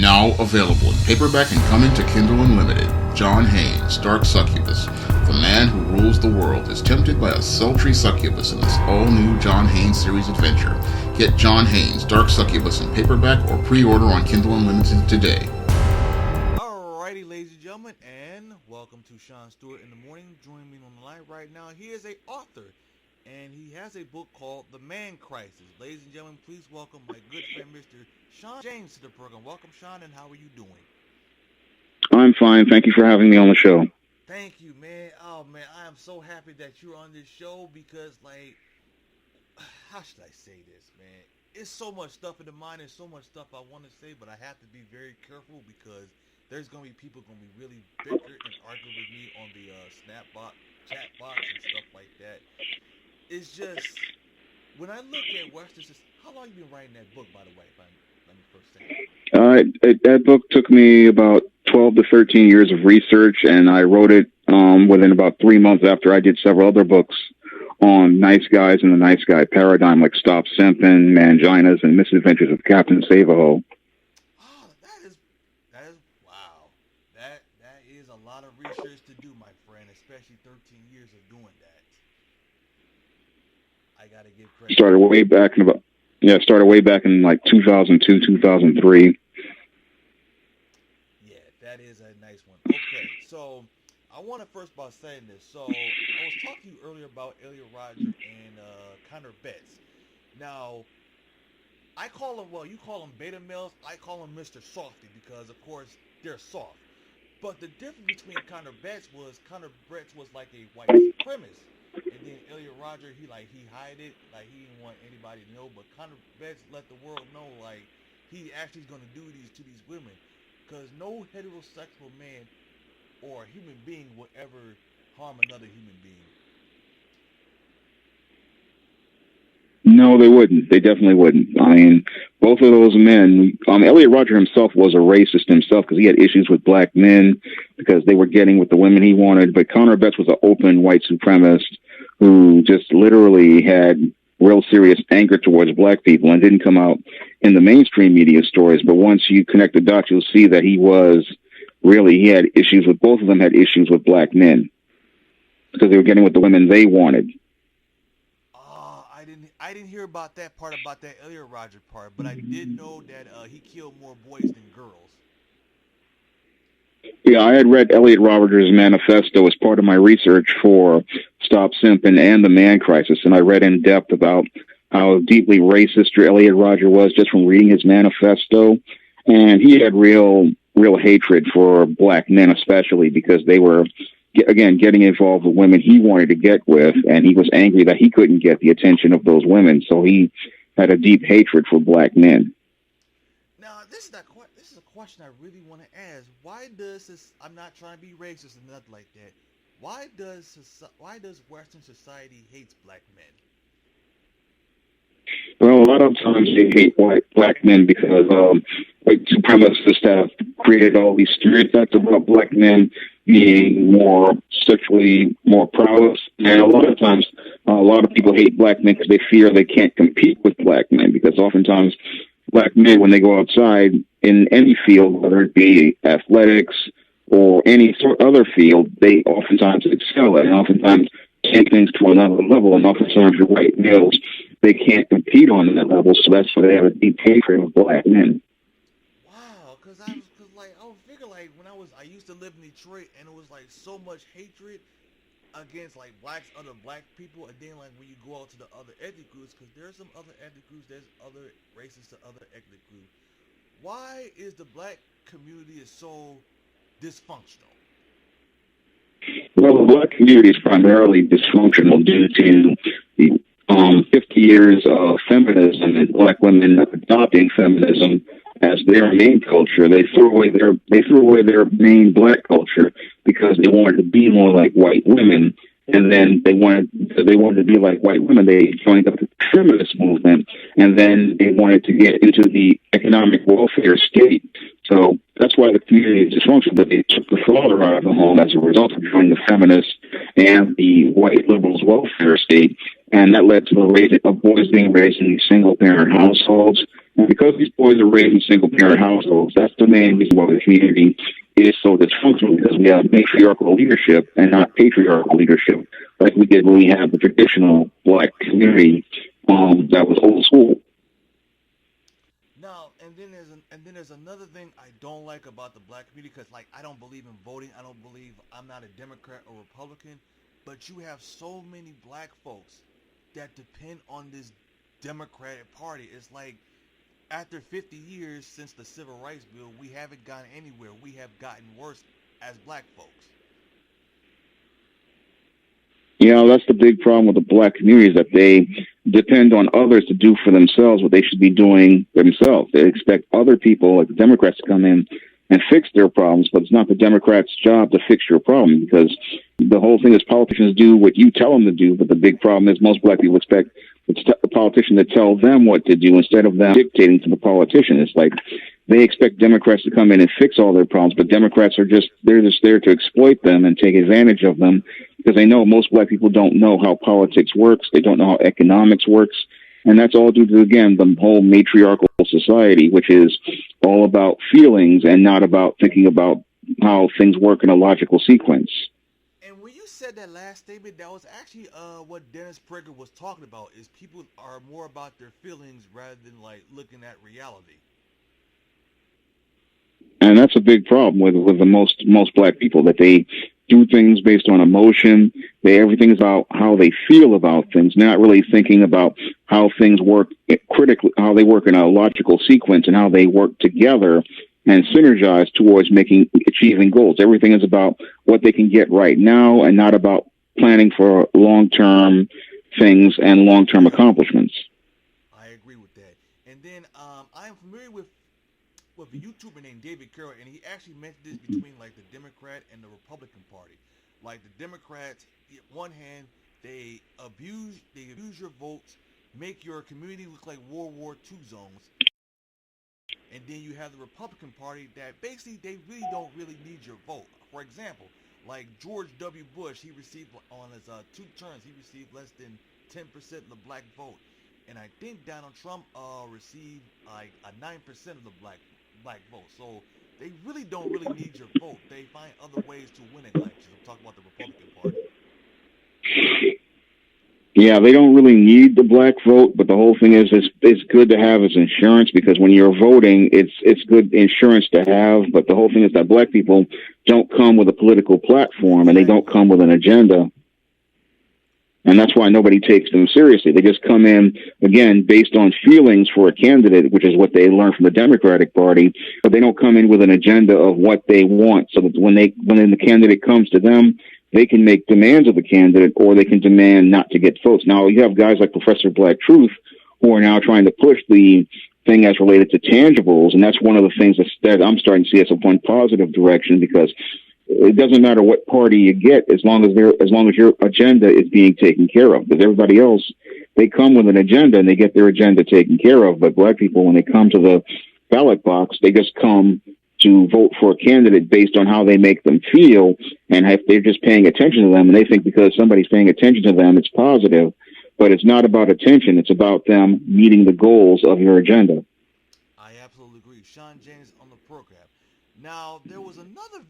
Now available in paperback and coming to Kindle Unlimited. John Haynes, Dark Succubus. The man who rules the world is tempted by a sultry succubus in this all-new John Haynes series adventure. Get John Haynes, Dark Succubus in paperback or pre-order on Kindle Unlimited today. Alrighty, ladies and gentlemen, and welcome to Shawn Stewart in the Morning. Joining me on the line right now, he is an author, and he has a book called The Man Crisis. Ladies and gentlemen, please welcome my good friend, Mr. Shawn James, to the program. Welcome, Shawn, and how are you doing? I'm fine. Thank you for having me on the show. Thank you, man. Oh, man, I am so happy that you're on this show because, like, how should I say this, man? It's so much stuff in the mind and so much stuff I want to say, but I have to be very careful because there's going to be people going to be really bitter and argue with me on the chat box and stuff like that. It's just, when I look at Western, how long have you been writing that book, by the way, let me first say? That book took me about 12 to 13 years of research, and I wrote it within about 3 months after I did several other books on nice guys and the nice guy paradigm, like Stop Simpin', Manginas, and Misadventures of Captain Save-A-Ho. Oh, that is wow. That is a lot of research to do, my friend, especially 13 years of doing that. I gotta give credit. Started way back in like 2002, 2003. Yeah, that is a nice one. Okay, so I want to first about saying this. So I was talking to you earlier about Elliot Rodger and Connor Betts. Now, I call them, well, you call them beta males. I call them Mr. Softy because, of course, they're soft. But the difference between Connor Betts was like a white supremacist. And then Elliot Rodger, he hide it, like he didn't want anybody to know. But Connor Betts let the world know, like, he actually is going to do these to these women. Because no heterosexual man or human being will ever harm another human being. No, they wouldn't. They definitely wouldn't. I mean, both of those men, Elliot Rodger himself was a racist himself because he had issues with black men because they were getting with the women he wanted. But Connor Betts was an open white supremacist who just literally had real serious anger towards black people and didn't come out in the mainstream media stories. But once you connect the dots, you'll see that he had issues with, both of them had issues with black men because they were getting with the women they wanted. I didn't hear about that part, about that Elliot Rodger part, but I did know that he killed more boys than girls. Yeah, I had read Elliot Rodger's manifesto as part of my research for Stop Simpin' and The Man Crisis, and I read in depth about how deeply racist Elliot Rodger was just from reading his manifesto, and he had real hatred for black men, especially because they were, again, getting involved with women he wanted to get with, and he was angry that he couldn't get the attention of those women, so he had a deep hatred for black men. Now, this is a question I really want to ask. Why does this? I'm not trying to be racist and nothing like that. Why does Western society hates black men? Well, a lot of times they hate black men because white supremacists have created all these stereotypes about black men being more sexually more prowess. And a lot of times, a lot of people hate black men because they fear they can't compete with black men, because oftentimes black men, when they go outside in any field, whether it be athletics or any sort of other field, they oftentimes excel at, and oftentimes take things to another level. And oftentimes your white males, they can't compete on that level, so that's why they have a deep hatred of black men. Wow, because I was figure like when I used to live in Detroit, and it was like so much hatred against like other black people, and then like when you go out to the other ethnic groups, because there's some other ethnic groups, there's other races to other ethnic groups. Why is the black community so dysfunctional? Well, the black community is primarily dysfunctional due to the 50 years of feminism and black women adopting feminism as their main culture. They threw away their main black culture because they wanted to be more like white women, and then they wanted to be like white women. They joined up the feminist movement, and then they wanted to get into the economic welfare state. So that's why the community is dysfunctional, but they took the father out of the home as a result of joining the feminists and the white liberals' welfare state. And that led to the rate of boys being raised in these single-parent households And because these boys are raised in single-parent households, that's the main reason why the community is so dysfunctional, because we have matriarchal leadership and not patriarchal leadership, like we did when we had the traditional black community that was old school. Now, and then there's another thing I don't like about the black community, because like I don't believe in voting. I'm not a Democrat or Republican, but you have so many black folks that depend on this Democratic Party. It's like after 50 years since the Civil Rights Bill, we haven't gotten anywhere. We have gotten worse as black folks. That's the big problem with the black community, is that they depend on others to do for themselves what they should be doing themselves. They expect other people, like the Democrats, to come in and fix their problems, but it's not the Democrats' job to fix your problem, because the whole thing is politicians do what you tell them to do, but the big problem is most black people expect the politician to tell them what to do instead of them dictating to the politician. It's like they expect Democrats to come in and fix all their problems, but Democrats are just there to exploit them and take advantage of them, because they know most black people don't know how politics works. They don't know how economics works. And that's all due to, again, the whole matriarchal society, which is all about feelings and not about thinking about how things work in a logical sequence. And when you said that last statement, that was actually what Dennis Prager was talking about, is people are more about their feelings rather than like looking at reality. And that's a big problem with the most black people, that they do things based on emotion. Everything is about how they feel about things, not really thinking about how things work critically, how they work in a logical sequence, and how they work together and synergize towards achieving goals. Everything is about what they can get right now, and not about planning for long-term things and long-term accomplishments. I agree with that. And then I am familiar with a YouTuber named David Carroll, and he actually mentioned this between like the Democrat and the Republican Party. Like the Democrats, on one hand, they abuse your votes, make your community look like World War II zones. And then you have the Republican Party that basically they don't really need your vote. For example, like George W. Bush, he received on his 2 terms, he received less than 10% of the black vote. And I think Donald Trump received like a 9% of the black vote. So they really don't need your vote. They find other ways to win elections. I'm talking about the Republican Party. Yeah, they don't really need the black vote, but the whole thing is it's good to have as insurance, because when you're voting, it's good insurance to have. But the whole thing is that black people don't come with a political platform, and they don't come with an agenda. And that's why nobody takes them seriously. They just come in, again, based on feelings for a candidate, which is what they learned from the Democratic Party, but they don't come in with an agenda of what they want, so that when the candidate comes to them, they can make demands of the candidate, or they can demand not to get votes. Now, you have guys like Professor Black Truth who are now trying to push the thing as related to tangibles, and that's one of the things that I'm starting to see as a one positive direction, because it doesn't matter what party you get as long as your agenda is being taken care of. Because everybody else, they come with an agenda and they get their agenda taken care of. But black people, when they come to the ballot box, they just come to vote for a candidate based on how they make them feel, and if they're just paying attention to them, and they think because somebody's paying attention to them, it's positive. But it's not about attention; it's about them meeting the goals of your agenda. I absolutely agree. Shawn James on the program. Now, there was another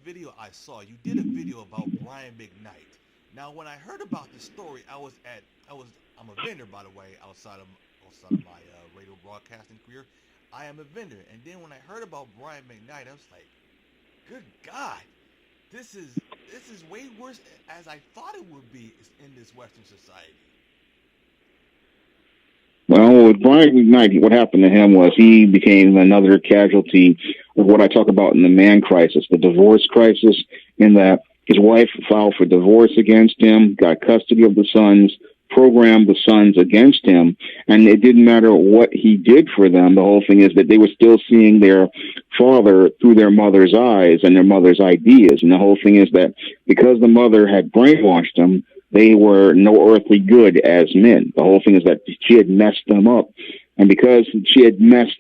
video I saw. You did a video about Brian McKnight. Now, when I heard about the story, I'm a vendor, by the way, outside of my radio broadcasting career. I am a vendor. And then when I heard about Brian McKnight, I was like, good God, this is way worse as I thought it would be in this Western society. Well, with Brian McKnight, what happened to him was he became another casualty of what I talk about in the man crisis, the divorce crisis, in that his wife filed for divorce against him, got custody of the sons, programmed the sons against him, and it didn't matter what he did for them. The whole thing is that they were still seeing their father through their mother's eyes and their mother's ideas. And the whole thing is that because the mother had brainwashed them, they were no earthly good as men. The whole thing is that she had messed them up. And because she had messed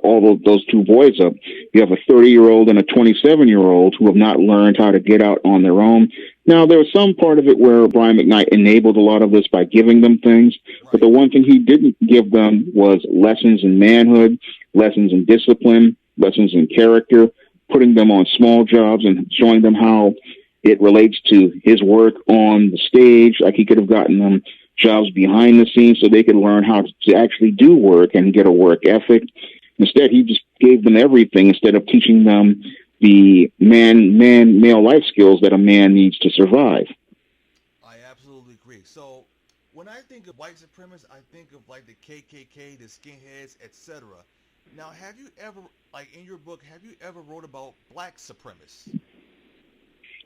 all of those 2 boys up, you have a 30-year-old and a 27-year-old who have not learned how to get out on their own. Now, there was some part of it where Brian McKnight enabled a lot of this by giving them things, but Right. the one thing he didn't give them was lessons in manhood, lessons in discipline, lessons in character, putting them on small jobs and showing them how it relates to his work on the stage. Like he could have gotten them jobs behind the scenes so they could learn how to actually do work and get a work ethic. Instead, he just gave them everything instead of teaching them the male life skills that a man needs to survive. I absolutely agree. So when I think of white supremacists, I think of like the KKK, the skinheads, etc. Now, have you ever, like in your book, have you ever wrote about black supremacists?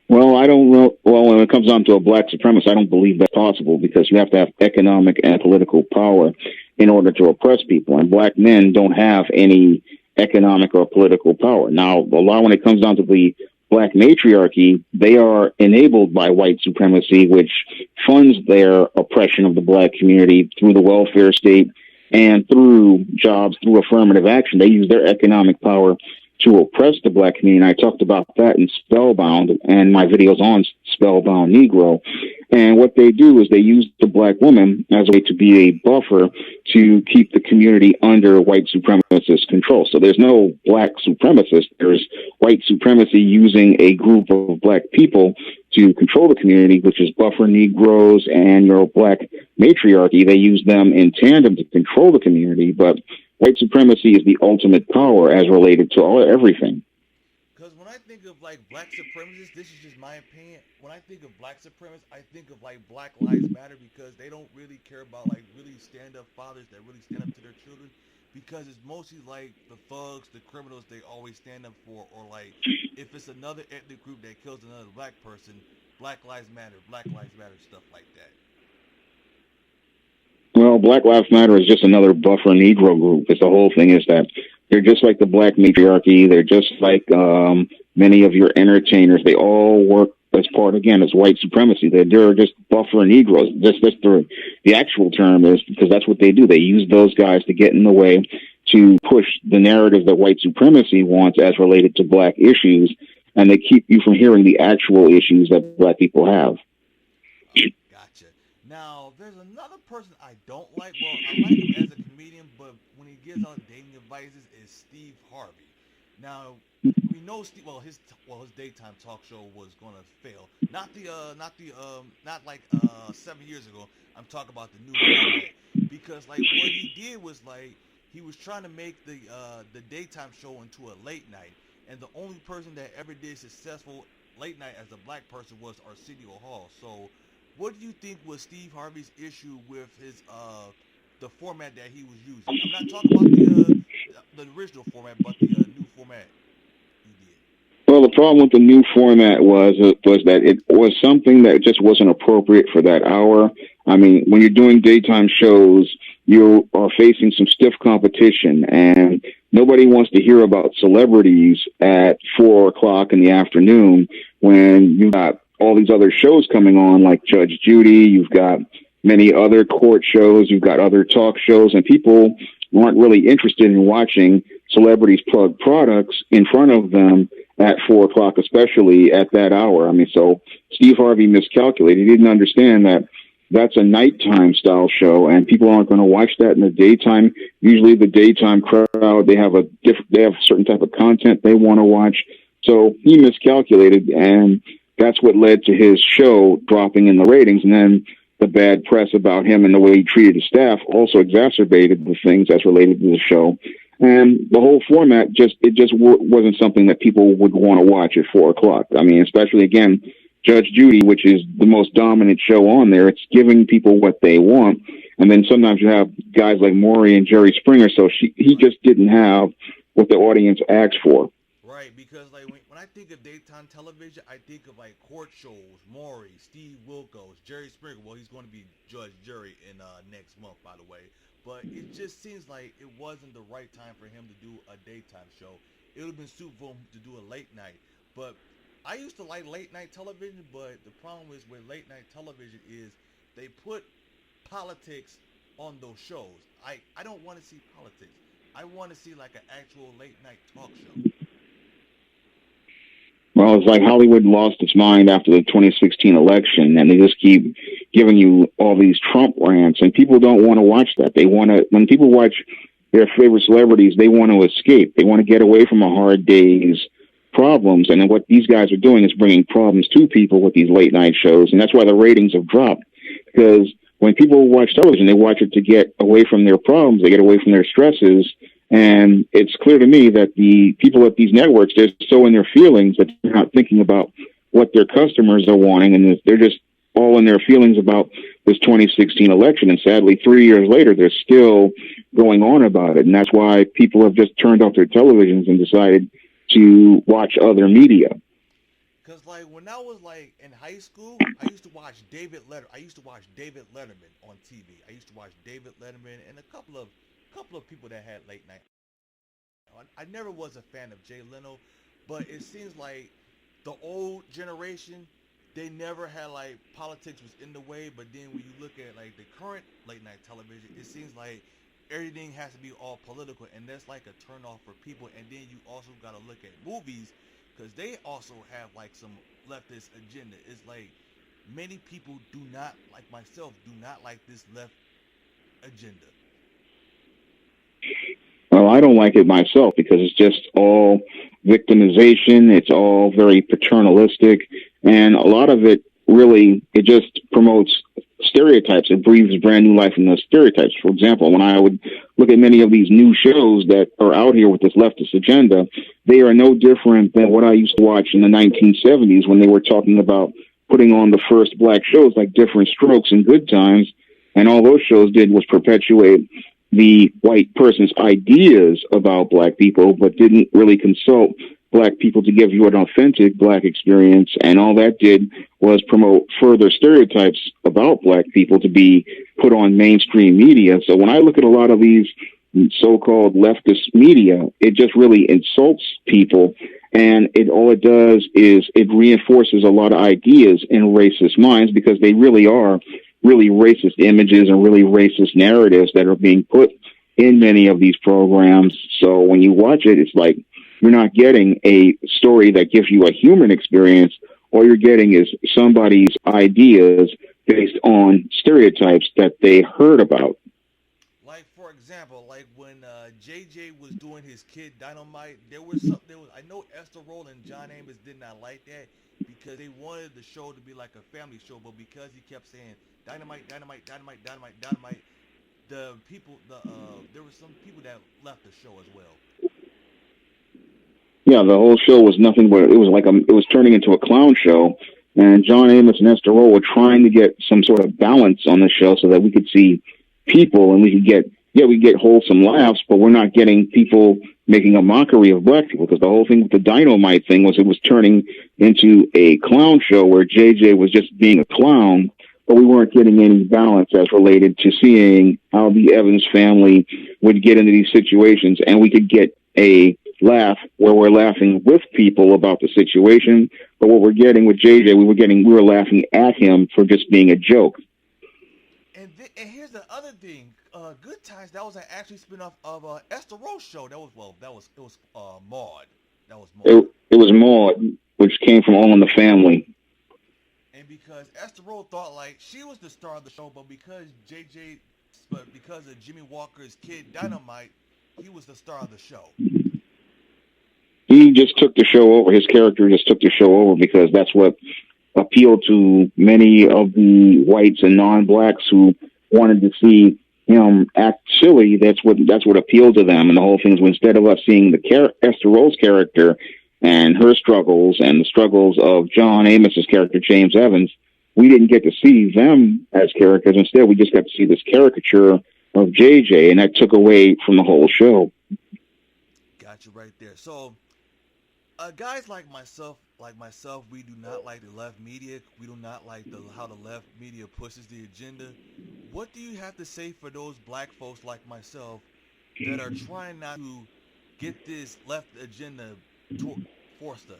Well, I don't know. Well, when it comes down to a black supremacist, I don't believe that's possible because you have to have economic and political power in order to oppress people. And black men don't have any economic or political power. Now, a lot when it comes down to the black matriarchy, they are enabled by white supremacy, which funds their oppression of the black community through the welfare state and through jobs, through affirmative action. They use their economic power to oppress the black community. And I talked about that in Spellbound and my videos on Spellbound Negro. And what they do is they use the black woman as a way to be a buffer to keep the community under white supremacist control. So there's no black supremacist. There's white supremacy using a group of black people to control the community, which is buffer Negroes and your black matriarchy. They use them in tandem to control the community, but white supremacy is the ultimate power as related to everything. Because when I think of like black supremacists, this is just my opinion. When I think of black supremacists, I think of like Black Lives Matter because they don't really care about like really stand up fathers that really stand up to their children. Because it's mostly like the thugs, the criminals they always stand up for, or like if it's another ethnic group that kills another black person, Black Lives Matter, stuff like that. Well, Black Lives Matter is just another buffer Negro group. It's the whole thing is that they're just like the black matriarchy. They're just like many of your entertainers. They all work as part, again, as white supremacy. They're just buffer Negroes. That's the actual term is because that's what they do. They use those guys to get in the way to push the narrative that white supremacy wants as related to black issues, and they keep you from hearing the actual issues that black people have. Gotcha. Now, there's another person I don't like. Well, I like him as a comedian, but when he gives out dating advices, is Steve Harvey. Now, we know Steve. His daytime talk show was gonna fail. Not like 7 years ago. I'm talking about the new format because like what he did was like he was trying to make the daytime show into a late night, and the only person that ever did successful late night as a black person was Arsenio Hall. So what do you think was Steve Harvey's issue with his the format that he was using? I'm not talking about the original format, but the new format he did. Well, the problem with the new format was that it was something that just wasn't appropriate for that hour. I mean, when you're doing daytime shows, you are facing some stiff competition, and nobody wants to hear about celebrities at 4 o'clock in the afternoon when you got all these other shows coming on, like Judge Judy. You've got many other court shows. You've got other talk shows, and people aren't really interested in watching celebrities plug products in front of them at 4 o'clock, especially at that hour. I mean, so Steve Harvey miscalculated. He didn't understand that that's a nighttime style show, and people aren't going to watch that in the daytime. Usually, the daytime crowd they have a certain type of content they want to watch. So he miscalculated, and that's what led to his show dropping in the ratings. And then the bad press about him and the way he treated his staff also exacerbated the things that's related to the show. And the whole format wasn't something that people would want to watch at 4 o'clock. I mean, especially again, Judge Judy, which is the most dominant show on there. It's giving people what they want. And then sometimes you have guys like Maury and Jerry Springer. So he just didn't have what the audience asked for. Right, because like when I think of daytime television, I think of like court shows, Maury, Steve Wilkos, Jerry Springer. Well, he's going to be Judge Jury in next month, by the way. But it just seems like it wasn't the right time for him to do a daytime show. It would have been suitable for him to do a late night. But I used to like late night television, but the problem is with late night television is they put politics on those shows. I don't want to see politics. I want to see like an actual late night talk show. Well, it's like Hollywood lost its mind after the 2016 election, and they just keep giving you all these Trump rants, and people don't want to watch that. They want to, when people watch their favorite celebrities, they want to escape. They want to get away from a hard day's problems, and then what these guys are doing is bringing problems to people with these late night shows, and that's why the ratings have dropped. Because when people watch television, they watch it to get away from their problems, they get away from their stresses, and it's clear to me that the people at these networks, they're so in their feelings that they're not thinking about what their customers are wanting, and they're just all in their feelings about this 2016 election. And sadly, 3 years later, they're still going on about it. And that's why people have just turned off their televisions and decided to watch other media. Because, like, when I was, like, in high school, I used to watch David Letterman on TV. I used to watch David Letterman and a couple of people that had late night. I never was a fan of Jay Leno, but it seems like the old generation, they never had, like, politics was in the way, but then when you look at, like, the current late night television, it seems like everything has to be all political, and that's like a turnoff for people. And then you also got to look at movies, because they also have, like, some leftist agenda. It's like many people do not, like myself, do not like this left agenda. Well, I don't like it myself because it's just all victimization. It's all very paternalistic. And a lot of it really, it just promotes stereotypes. It breathes brand new life in those stereotypes. For example, when I would look at many of these new shows that are out here with this leftist agenda, they are no different than what I used to watch in the 1970s when they were talking about putting on the first black shows like Different Strokes and Good Times. And all those shows did was perpetuate the white person's ideas about black people, but didn't really consult black people to give you an authentic black experience. And all that did was promote further stereotypes about black people to be put on mainstream media. So when I look at a lot of these so-called leftist media, it just really insults people. And all it does is it reinforces a lot of ideas in racist minds, because they really are really racist images and really racist narratives that are being put in many of these programs. So when you watch it, it's like you're not getting a story that gives you a human experience. All you're getting is somebody's ideas based on stereotypes that they heard about. Like, for example, like when JJ was doing his Kid Dynamite, I know Esther Roll and John Amos did not like that because they wanted the show to be like a family show, but because he kept saying dynamite, dynamite, dynamite, dynamite, dynamite, there were some people that left the show as well. Yeah, the whole show was nothing but it was turning into a clown show, and John Amos and Esther Roll were trying to get some sort of balance on the show so that we could see people and we could get wholesome laughs, but we're not getting people making a mockery of black people, because the whole thing with the Dynamite thing was it was turning into a clown show where JJ was just being a clown, but we weren't getting any balance as related to seeing how the Evans family would get into these situations, and we could get a laugh where we're laughing with people about the situation. But what we're getting with JJ, we were laughing at him for just being a joke. And here's the other thing. Good Times, that was an actually spinoff of Esther Roll's show. It was Maude. That was Maude. It was Maude, which came from All in the Family. And because Esther Roll thought like she was the star of the show, but because of Jimmy Walker's Kid Dynamite, he was the star of the show. He just took the show over. His character just took the show over because that's what appealed to many of the whites and non-blacks who wanted to see him act silly. That's what appealed to them. And the whole thing is, instead of us seeing Esther Roll's character and her struggles and the struggles of John Amos's character, James Evans, we didn't get to see them as characters. Instead, we just got to see this caricature of JJ, and that took away from the whole show. Got you right there. So, guys like myself, we do not like the left media. We do not like how the left media pushes the agenda. What do you have to say for those black folks like myself that are trying not to get this left agenda forced us?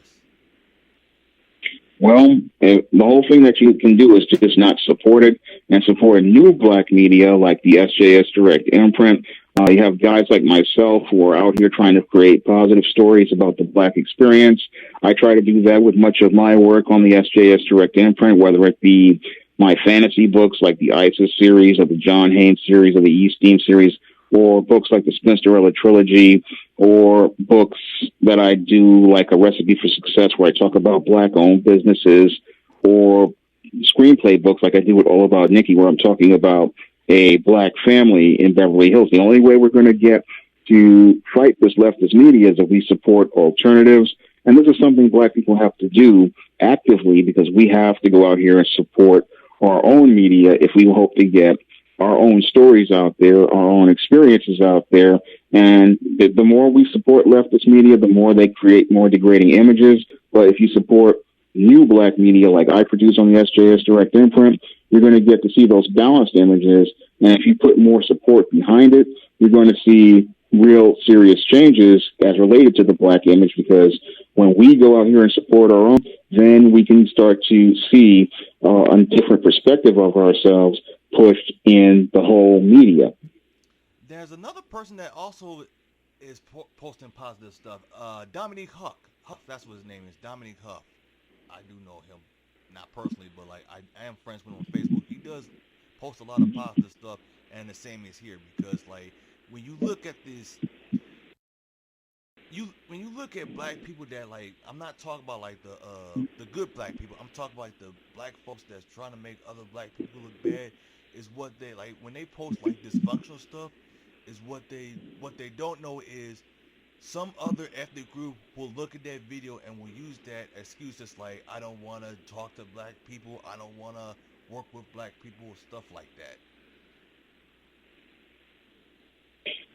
Well, the whole thing that you can do is just not support it and support new black media like the SJS Direct Imprint You have guys like myself who are out here trying to create positive stories about the Black experience. I try to do that with much of my work on the SJS Direct Imprint, whether it be my fantasy books like the ISIS series or the John Haynes series or the Eaststein series, or books like the Spinsterella trilogy, or books that I do like A Recipe for Success where I talk about Black-owned businesses, or screenplay books like I do with All About Nikki where I'm talking about a Black family in Beverly Hills. The only way we're going to get to fight this leftist media is if we support alternatives. And this is something Black people have to do actively because we have to go out here and support our own media if we hope to get our own stories out there, our own experiences out there. And the more we support leftist media, the more they create more degrading images. But if you support new Black media like I produce on the SJS Direct Imprint, you're going to get to see those balanced images. And if you put more support behind it, you're going to see real serious changes as related to the Black image, because when we go out here and support our own, then we can start to see a different perspective of ourselves pushed in the whole media. There's another person that also is posting positive stuff. Dominique Huff, that's what his name is, Dominique Huff. I do know him, not personally, but like I am friends with him on Facebook. He does post a lot of positive stuff, and the same is here, because like when you look at this, when you look at Black people that, like, I'm not talking about like the good Black people. I'm talking about like the Black folks that's trying to make other Black people look bad. Is what they like when they post like dysfunctional stuff. Is what they don't know is some other ethnic group will look at that video and will use that excuse, just like, I don't want to talk to Black people, I don't want to work with Black people, stuff like that.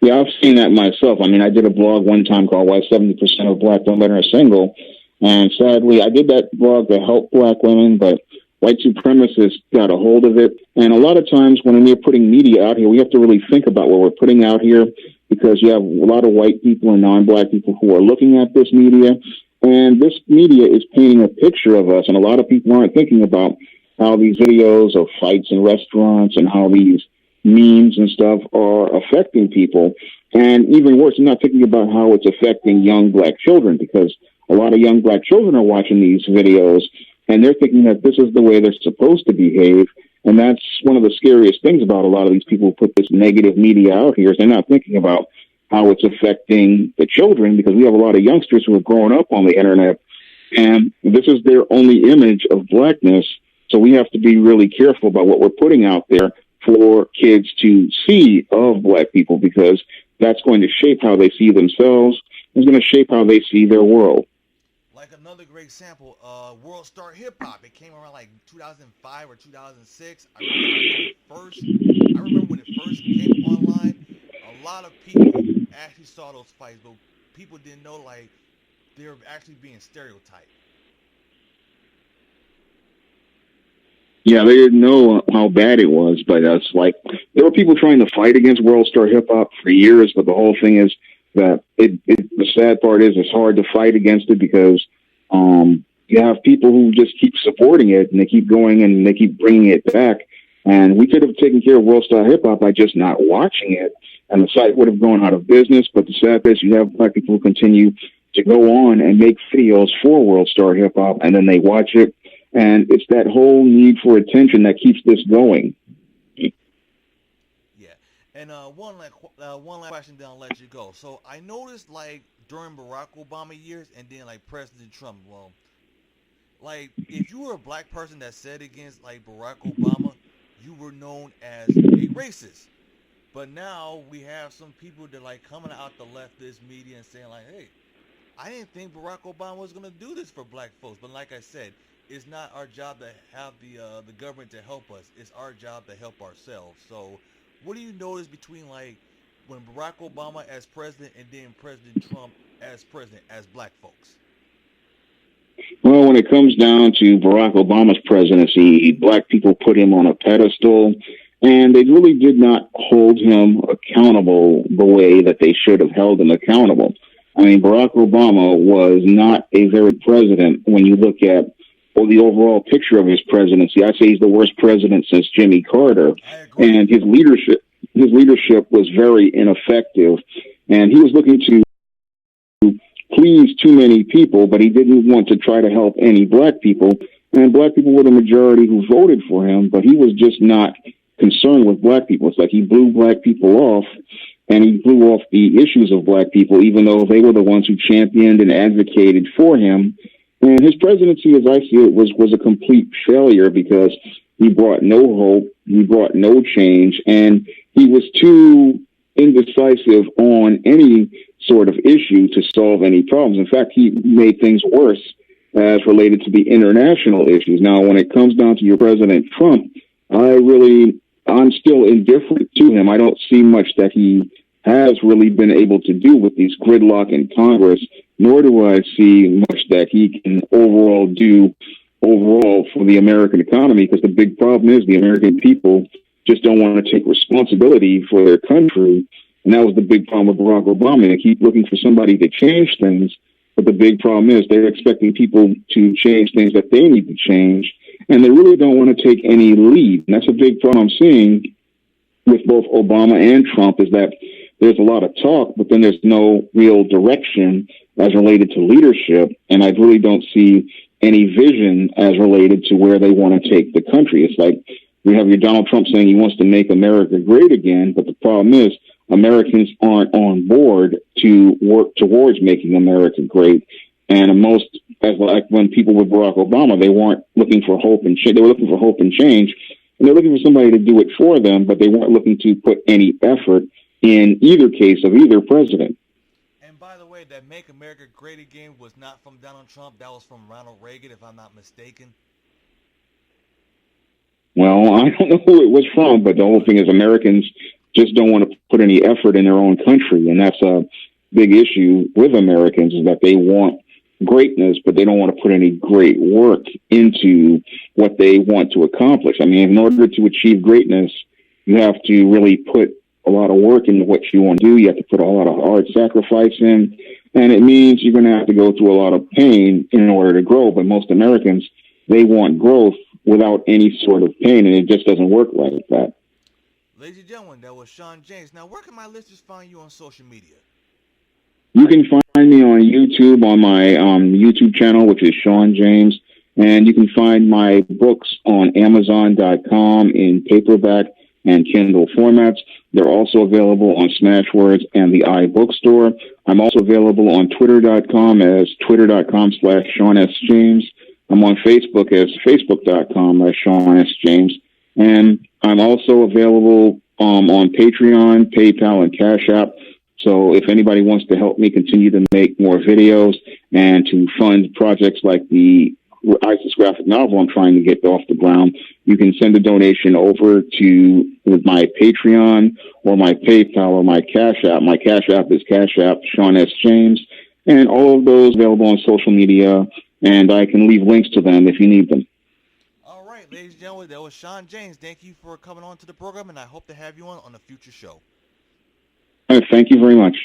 Yeah, I've seen that myself. I mean, I did a blog one time called Why 70% of Black Women Are Single. And sadly, I did that blog to help Black women, but white supremacists got a hold of it. And a lot of times when we're putting media out here, we have to really think about what we're putting out here, because you have a lot of white people and non-Black people who are looking at this media. And this media is painting a picture of us. And a lot of people aren't thinking about how these videos of fights in restaurants and how these memes and stuff are affecting people. And even worse, they're not thinking about how it's affecting young Black children, because a lot of young Black children are watching these videos and they're thinking that this is the way they're supposed to behave. And that's one of the scariest things about a lot of these people who put this negative media out here, is they're not thinking about how it's affecting the children, because we have a lot of youngsters who are growing up on the internet, and this is their only image of Blackness. So we have to be really careful about what we're putting out there for kids to see of Black people, because that's going to shape how they see themselves. It's going to shape how they see their world. Like another great example, World Star Hip Hop. It came around like 2005 or 2006. I remember when it first came online. A lot of people actually saw those fights, but people didn't know like they were actually being stereotyped. Yeah, they didn't know how bad it was, but it's like there were people trying to fight against World Star Hip Hop for years, but the whole thing is that the sad part is it's hard to fight against it, because you have people who just keep supporting it, and they keep going and they keep bringing it back. And we could have taken care of World Star Hip Hop by just not watching it, and the site would have gone out of business. But the sad thing is you have Black people who continue to go on and make videos for World Star Hip Hop, and then they watch it. And it's that whole need for attention that keeps this going. Yeah. And one last question, then I'll let you go. So I noticed, like, during Barack Obama years and then, like, President Trump, well, like, if you were a Black person that said against, like, Barack Obama, you were known as a racist. But now we have some people that, like, coming out the leftist media and saying, like, hey, I didn't think Barack Obama was going to do this for Black folks. But like I said, it's not our job to have the government to help us. It's our job to help ourselves. So what do you notice between, like, when Barack Obama as president and then President Trump as president, as Black folks? Well, when it comes down to Barack Obama's presidency, Black people put him on a pedestal, and they really did not hold him accountable the way that they should have held him accountable. I mean, Barack Obama was not a very president when you look at the overall picture of his presidency. I say he's the worst president since Jimmy Carter. And his leadership, his leadership was very ineffective, and he was looking to please too many people, but he didn't want to try to help any black people. And black people were the majority who voted for him, but he was just not concerned with black people. It's like he blew black people off, and he blew off the issues of black people, even though they were the ones who championed and advocated for him. And his presidency, as I see it, was a complete failure because he brought no hope, he brought no change, and he was too indecisive on any sort of issue to solve any problems. In fact, he made things worse as related to the international issues. Now, when it comes down to your President Trump, I'm still indifferent to him. I don't see much that he has really been able to do with these gridlock in Congress, nor do I see much that he can do overall for the American economy, because the big problem is the American people just don't want to take responsibility for their country. And that was the big problem with Barack Obama. They keep looking for somebody to change things, but the big problem is they're expecting people to change things that they need to change, and they really don't want to take any lead. And that's a big problem I'm seeing with both Obama and Trump, is that there's a lot of talk, but then there's no real direction as related to leadership, and I really don't see any vision as related to where they want to take the country. It's like we have your Donald Trump saying he wants to make America great again, but the problem is Americans aren't on board to work towards making America great. And as like when people with Barack Obama, they weren't looking for hope and change. They were looking for hope and change, and they're looking for somebody to do it for them, but they weren't looking to put any effort in either case of either president. And by the way, that Make America Great Again was not from Donald Trump. That was from Ronald Reagan, if I'm not mistaken. Well, I don't know who it was from, but the whole thing is Americans just don't want to put any effort in their own country. And that's a big issue with Americans, is that they want greatness, but they don't want to put any great work into what they want to accomplish. I mean, in order to achieve greatness, you have to really put a lot of work into what you want to do. You have to put a lot of hard sacrifice in, and it means you're going to have to go through a lot of pain in order to grow. But most Americans, they want growth without any sort of pain, and it just doesn't work like that. Ladies and gentlemen, that was Shawn James. Now, where can my listeners find you on social media? You can find me on YouTube, on my YouTube channel, which is Shawn James, and you can find my books on Amazon.com in paperback and Kindle formats. They're also available on Smashwords and the iBookstore. I'm also available on Twitter.com as Twitter.com/Shawn S. James. I'm on Facebook as Facebook.com as Shawn S. James. And I'm also available on Patreon, PayPal, and Cash App. So if anybody wants to help me continue to make more videos and to fund projects like the ISIS graphic novel I'm trying to get off the ground, you can send a donation over to my Patreon or my PayPal or my Cash App. My Cash App is Cash App Shawn S. James, and all of those available on social media, and I can leave links to them if you need them. All right, ladies and gentlemen, that was Shawn James. Thank you for coming on to the program, and I hope to have you on a future show. Thank you very much.